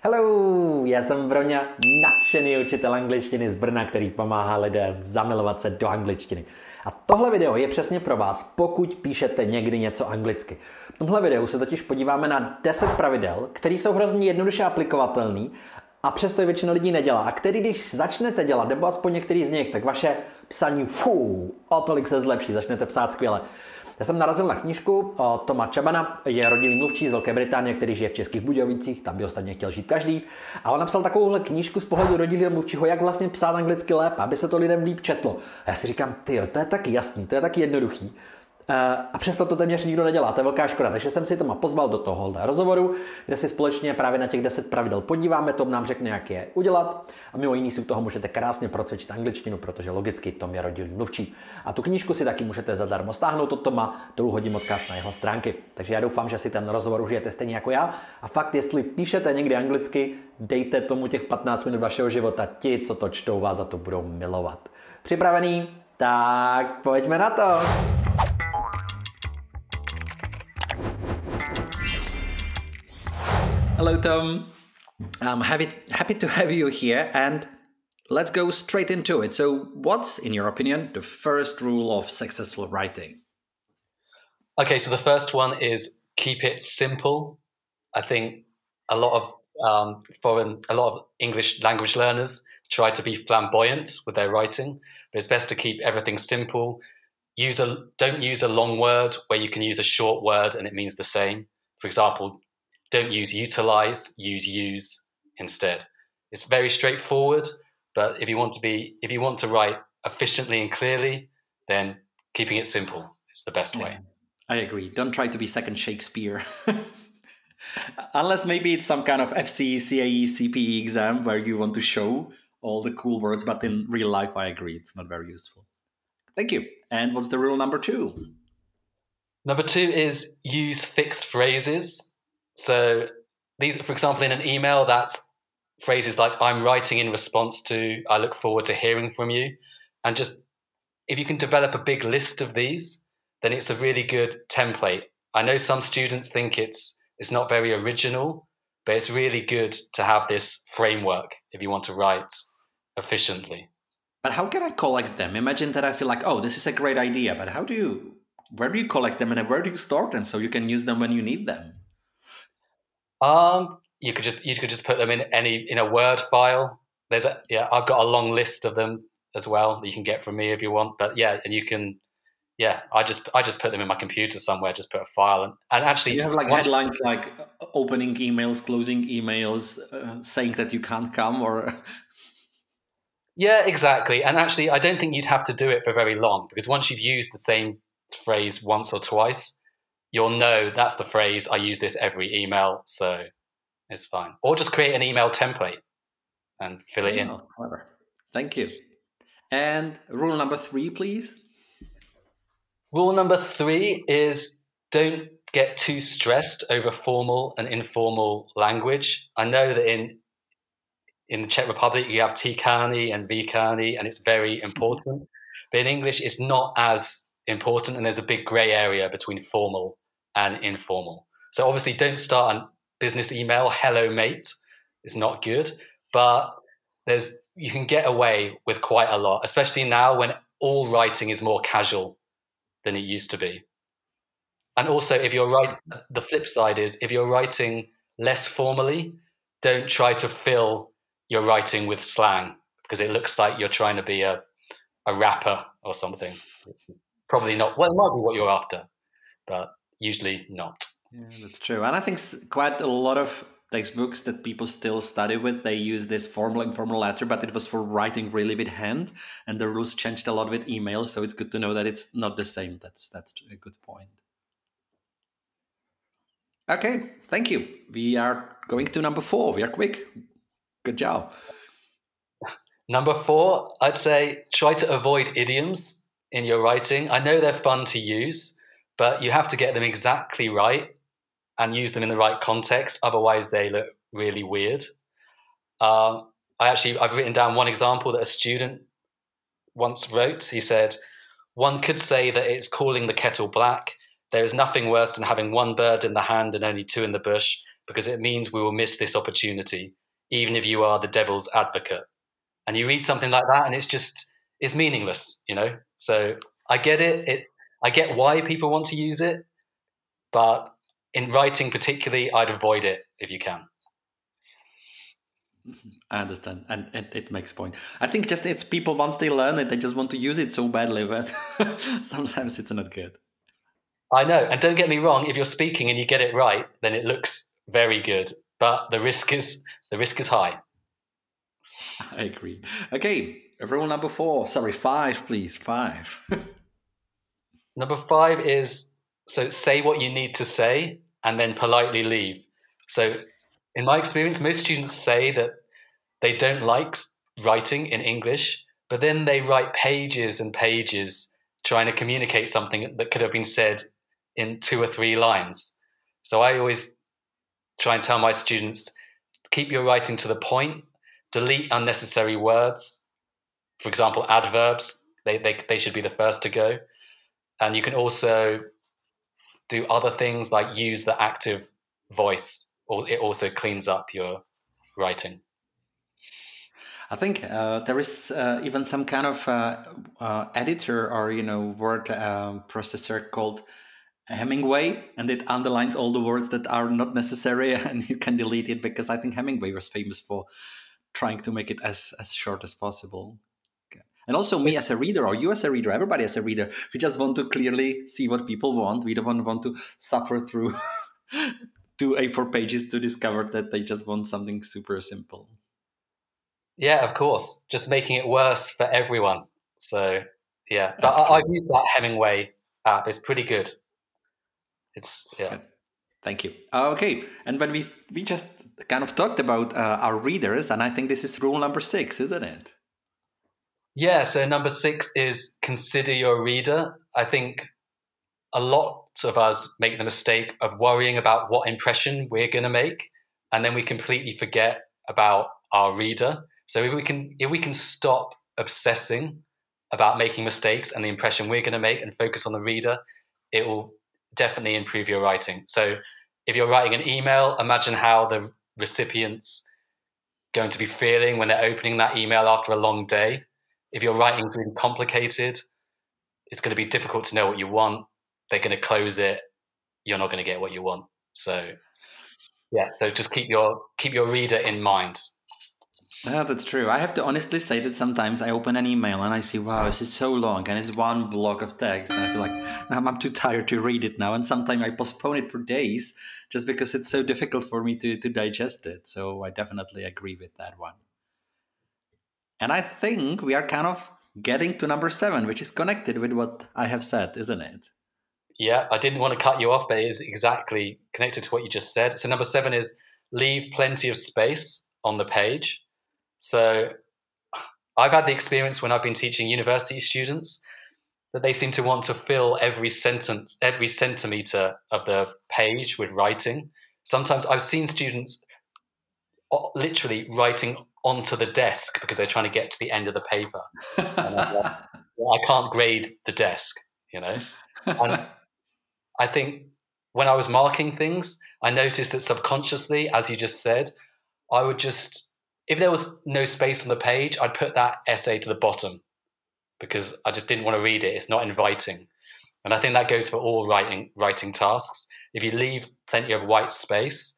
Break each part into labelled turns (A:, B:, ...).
A: Hello, já jsem Broňa, nadšený učitel angličtiny z Brna, který pomáhá lidem zamilovat se do angličtiny. A tohle video je přesně pro vás, pokud píšete někdy něco anglicky. V tomhle videu se totiž podíváme na 10 pravidel, které jsou hrozně jednoduše aplikovatelný a přesto je většina lidí nedělá. A který, když začnete dělat, nebo aspoň některý z nich, tak vaše psaní o tolik se zlepší, začnete psát skvěle. Já jsem narazil na knížku od Toma Chabana, je rodilý mluvčí z Velké Británie, který žije v Českých Budějovicích, tam by ostatně chtěl žít každý. A on napsal takovouhle knížku z pohledu rodilého mluvčího, jak vlastně psát anglicky lépe, aby se to lidem líp četlo. A já si říkám, tyjo, to je tak jasný, to je tak jednoduchý. A přesto to téměř nikdo nedělá, to je velká škoda. Takže jsem si Toma pozval do tohohle rozhovoru, kde si společně právě na těch 10 pravidel podíváme, Tom nám řekne, jak je udělat. A mimo jiný si u toho můžete krásně procvičit angličtinu, protože logicky Tom je rodilý mluvčí. A tu knížku si taky můžete zadarmo stáhnout od Toma, dolů hodím odkaz na jeho stránky. Takže já doufám, že si ten rozhovor užijete stejně jako já. A fakt, jestli píšete někdy anglicky, dejte tomu těch 15 minut vašeho života. Ti, co to čtou, vás za to budou milovat. Připravený? Tak pojďme na to! Hello, Tom. I'm happy to have you here, and let's go straight into it. So, what's, in your opinion, the first rule of successful writing?
B: Okay, so the first one is keep it simple. I think a lot of English language learners try to be flamboyant with their writing, but it's best to keep everything simple. Don't use a long word where you can use a short word and it means the same. For example, don't use utilize, use instead. It's very straightforward, but if you want to write efficiently and clearly, then keeping it simple is the best way.
A: I agree. Don't try to be second Shakespeare. Unless maybe it's some kind of FC, CAE, CPE exam where you want to show all the cool words, but in real life, I agree, it's not very useful. Thank you. And what's the rule number 2?
B: Number 2 is use fixed phrases. So these, for example, in an email, that's phrases like I'm writing in response to, I look forward to hearing from you. And just, if you can develop a big list of these, then it's a really good template. I know some students think it's not very original, but it's really good to have this framework if you want to write efficiently.
A: But how can I collect them? Imagine that I feel like, oh, this is a great idea, but where do you collect them and where do you store them so you can use them when you need them?
B: You could just put them in a Word file. I've got a long list of them as well that you can get from me if you want. But I just put them in my computer somewhere. Just put a file and actually
A: you have like headlines like opening emails, closing emails, saying that you can't come or.
B: Yeah, exactly. And actually, I don't think you'd have to do it for very long because once you've used the same phrase once or twice, you'll know that's the phrase. I use this every email, so it's fine. Or just create an email template and fill it in.
A: Clever. Thank you. And rule number 3, please.
B: Rule number 3 is don't get too stressed over formal and informal language. I know that in the Czech Republic you have Tikani and Vikani, and it's very important. But in English, it's not as important, and there's a big grey area between formal and informal. So obviously don't start a business email, hello mate, it's not good, but you can get away with quite a lot, especially now when all writing is more casual than it used to be. And also the flip side is if you're writing less formally, don't try to fill your writing with slang because it looks like you're trying to be a rapper or something. Probably not. Well, it might be what you're after, but usually not.
A: Yeah, that's true. And I think quite a lot of textbooks that people still study with, they use this formal, informal letter, but it was for writing really with hand, and the rules changed a lot with email. So it's good to know that it's not the same. That's a good point. Okay, thank you. We are going to number 4. We are quick. Good job.
B: Number 4, I'd say try to avoid idioms in your writing. I know they're fun to use, but you have to get them exactly right and use them in the right context. Otherwise, they look really weird. I've written down one example that a student once wrote. He said, one could say that it's calling the kettle black. There is nothing worse than having one bird in the hand and only 2 in the bush. because it means we will miss this opportunity, even if you are the devil's advocate. And you read something like that and it's meaningless, you know? So I get it. I get why people want to use it, but in writing particularly, I'd avoid it if you can.
A: I understand, and it makes point. I think just it's people, once they learn it, they just want to use it so badly, but sometimes it's not good.
B: I know, and don't get me wrong, if you're speaking and you get it right, then it looks very good, but the risk is high.
A: I agree. Okay, rule number 5, please. 5.
B: Number 5 is, so say what you need to say and then politely leave. So in my experience, most students say that they don't like writing in English, but then they write pages and pages trying to communicate something that could have been said in 2 or 3 lines. So I always try and tell my students, keep your writing to the point, delete unnecessary words. For example, adverbs, they should be the first to go. And you can also do other things like use the active voice, or it also cleans up your writing.
A: I think there is even some kind of editor or word processor called Hemingway, and it underlines all the words that are not necessary, and you can delete it, because I think Hemingway was famous for trying to make it as short as possible. And also me as a reader, or you as a reader, everybody as a reader, we just want to clearly see what people want. We don't want to suffer through 2 A4 pages to discover that they just want something super simple.
B: Yeah, of course. Just making it worse for everyone. So, yeah. But I've used that Hemingway app. It's pretty good. Yeah.
A: Thank you. Okay. And when we just kind of talked about our readers, and I think this is rule number 6, isn't it?
B: Yeah, so number 6 is consider your reader. I think a lot of us make the mistake of worrying about what impression we're going to make, and then we completely forget about our reader. So if we can stop obsessing about making mistakes and the impression we're going to make and focus on the reader, it will definitely improve your writing. So if you're writing an email, imagine how the recipient's going to be feeling when they're opening that email after a long day. If you're writing really complicated, it's going to be difficult to know what you want. They're going to close it. You're not going to get what you want. So, yeah. So just keep your reader in mind.
A: Yeah, that's true. I have to honestly say that sometimes I open an email and I see, wow, this is so long, and it's one block of text, and I feel like I'm too tired to read it now. And sometimes I postpone it for days just because it's so difficult for me to digest it. So I definitely agree with that one. And I think we are kind of getting to number 7, which is connected with what I have said, isn't it?
B: Yeah, I didn't want to cut you off, but it is exactly connected to what you just said. So number 7 is leave plenty of space on the page. So I've had the experience when I've been teaching university students that they seem to want to fill every sentence, every centimeter of the page with writing. Sometimes I've seen students literally writing onto the desk because they're trying to get to the end of the paper. And I can't grade the desk, And I think when I was marking things, I noticed that subconsciously, as you just said, I would just, if there was no space on the page, I'd put that essay to the bottom because I just didn't want to read it. It's not inviting. And I think that goes for all writing tasks. If you leave plenty of white space,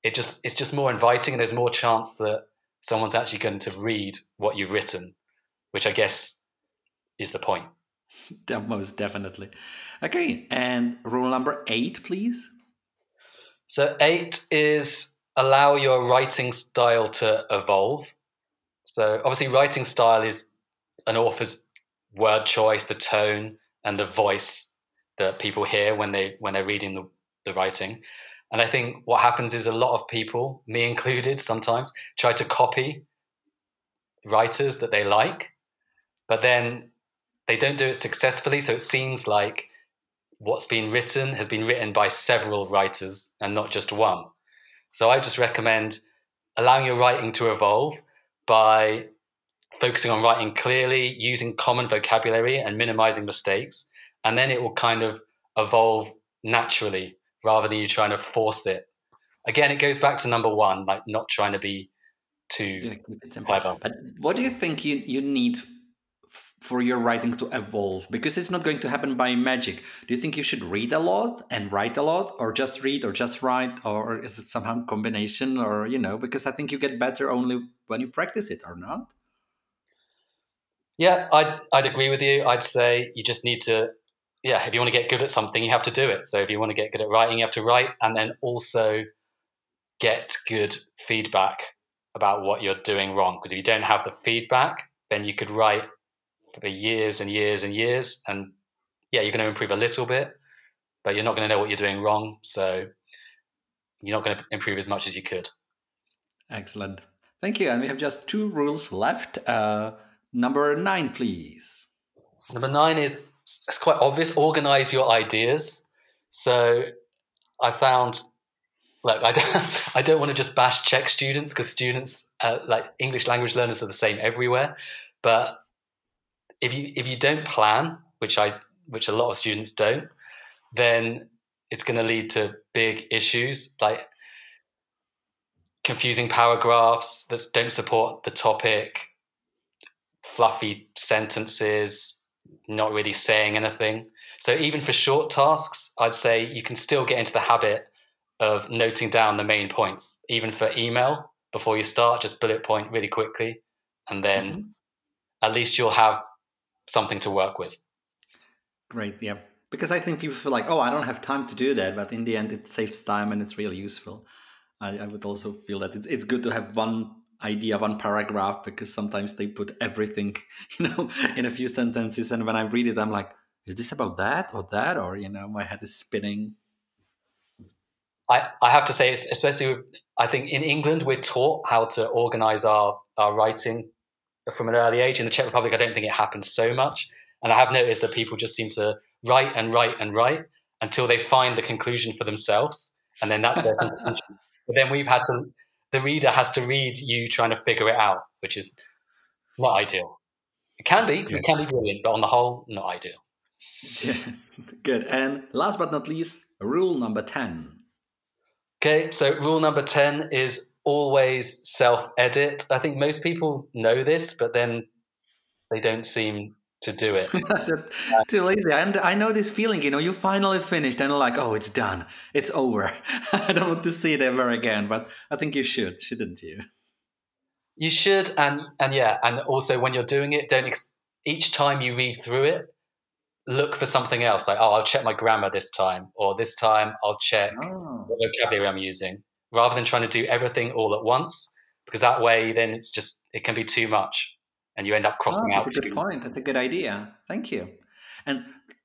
B: it's just more inviting, and there's more chance that someone's actually going to read what you've written, which I guess is the point.
A: Most definitely. Okay, and rule number 8, please.
B: So 8 is allow your writing style to evolve. So obviously writing style is an author's word choice, the tone and the voice that people hear when they're reading the writing. And I think what happens is a lot of people, me included sometimes, try to copy writers that they like, but then they don't do it successfully. So it seems like what's been written has been written by several writers and not just one. So I just recommend allowing your writing to evolve by focusing on writing clearly, using common vocabulary and minimizing mistakes. And then it will kind of evolve naturally rather than you trying to force it again, it goes back to number one, like not trying to be too clever.
C: But what do you think you need for your writing to evolve? Because it's not going to happen by magic. Do you think you should read a lot and write a lot, or just read or just write, or is it somehow a combination, or, because I think you get better only when you practice it, or not?
B: Yeah, I'd agree with you. I'd say you just need to, if you want to get good at something, you have to do it. So if you want to get good at writing, you have to write, and then also get good feedback about what you're doing wrong. Because if you don't have the feedback, then you could write for years and years and years, and you're going to improve a little bit, but you're not going to know what you're doing wrong, so you're not going to improve as much as you could.
C: Excellent. Thank you. And we have just 2 rules left. Number 9, please.
B: Number 9 is, it's quite obvious, organize your ideas. So I found, I don't want to just bash Czech students, because students, like English language learners, are the same everywhere. But if you don't plan, which a lot of students don't, then it's going to lead to big issues, like confusing paragraphs that don't support the topic, fluffy sentences, not really saying anything. So even for short tasks, I'd say you can still get into the habit of noting down the main points. Even for email, before you start, just bullet point really quickly, and then at least you'll have something to work with.
C: Great, yeah. Because I think people feel like, I don't have time to do that, but in the end it saves time and it's really useful. I would also feel that it's good to have one idea, one paragraph, because sometimes they put everything, in a few sentences, and when I read it, I'm like, is this about that or that? Or, my head is spinning.
B: I have to say, especially I think in England, we're taught how to organize our writing from an early age. In the Czech Republic, I don't think it happens so much. And I have noticed that people just seem to write and write and write until they find the conclusion for themselves. And then that's their conclusion. But then the reader has to read you trying to figure it out, which is not ideal. It can be brilliant, but on the whole, not ideal.
C: Yeah, good. And last but not least, rule number 10.
B: Okay, so rule number 10 is always self-edit. I think most people know this, but then they don't seem to do it.
C: Too lazy. And I know this feeling, you finally finished and you're like, it's done. It's over. I don't want to see it ever again, but I think you should, shouldn't you?
B: You should, and also when you're doing it, each time you read through it, look for something else. Like, I'll check my grammar this time, or this time I'll check what vocabulary I'm using, rather than trying to do everything all at once, because that way then it can be too much. And you end up crossing out.
C: That's a good point. That's a good idea. Thank you. And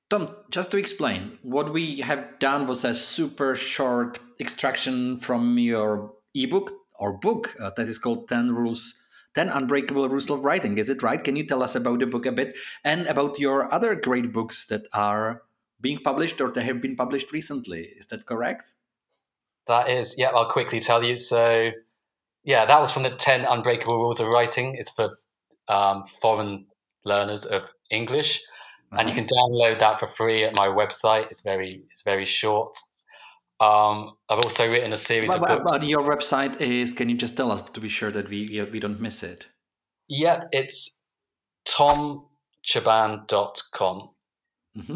C: Tom, just to explain, what we have done was a super short extraction from your ebook or book that is called 10 Unbreakable Rules of Writing. Is it right? Can you tell us about the book a bit and about your other great books that are being published or that have been published recently? Is that correct?
B: That is, yeah, I'll quickly tell you. So, that was from the 10 Unbreakable Rules of Writing. It's for foreign learners of English, and you can download that for free at my website. It's very short. I've also written a series of books.
C: But your website is, can you just tell us to be sure that we don't miss it?
B: Yeah, it's tomchaban.com.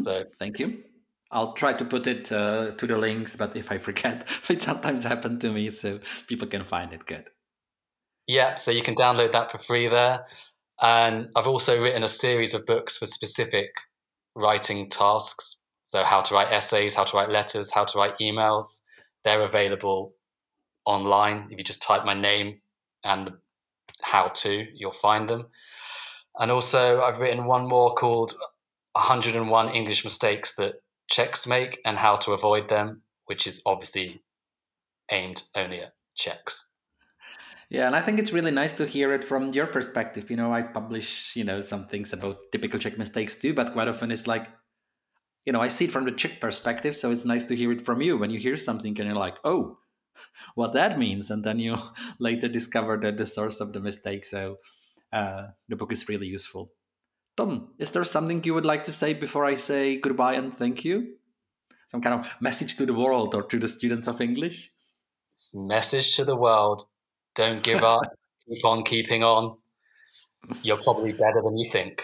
C: So thank you. I'll try to put it to the links, but if I forget, it sometimes happens to me, so people can find it. Good.
B: Yeah, so you can download that for free there. And I've also written a series of books for specific writing tasks. So how to write essays, how to write letters, how to write emails. They're available online. If you just type my name and how to, you'll find them. And also I've written one more called 101 English Mistakes That Czechs Make and How to Avoid Them, which is obviously aimed only at Czechs.
C: Yeah, and I think it's really nice to hear it from your perspective. I publish, some things about typical Czech mistakes too, but quite often it's like, I see it from the Czech perspective, so it's nice to hear it from you. When you hear something and you're like, oh, what that means, and then you later discover the source of the mistake. So the book is really useful. Tom, is there something you would like to say before I say goodbye and thank you? Some kind of message to the world or to the students of English?
B: Message to the world: don't give up. Keep on keeping on. You're probably better than you think.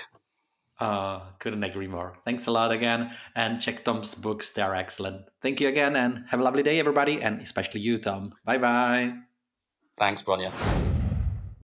C: Couldn't agree more. Thanks a lot again. And check Tom's books. They're excellent. Thank you again and have a lovely day, everybody. And especially you, Tom. Bye-bye.
B: Thanks, Broňa.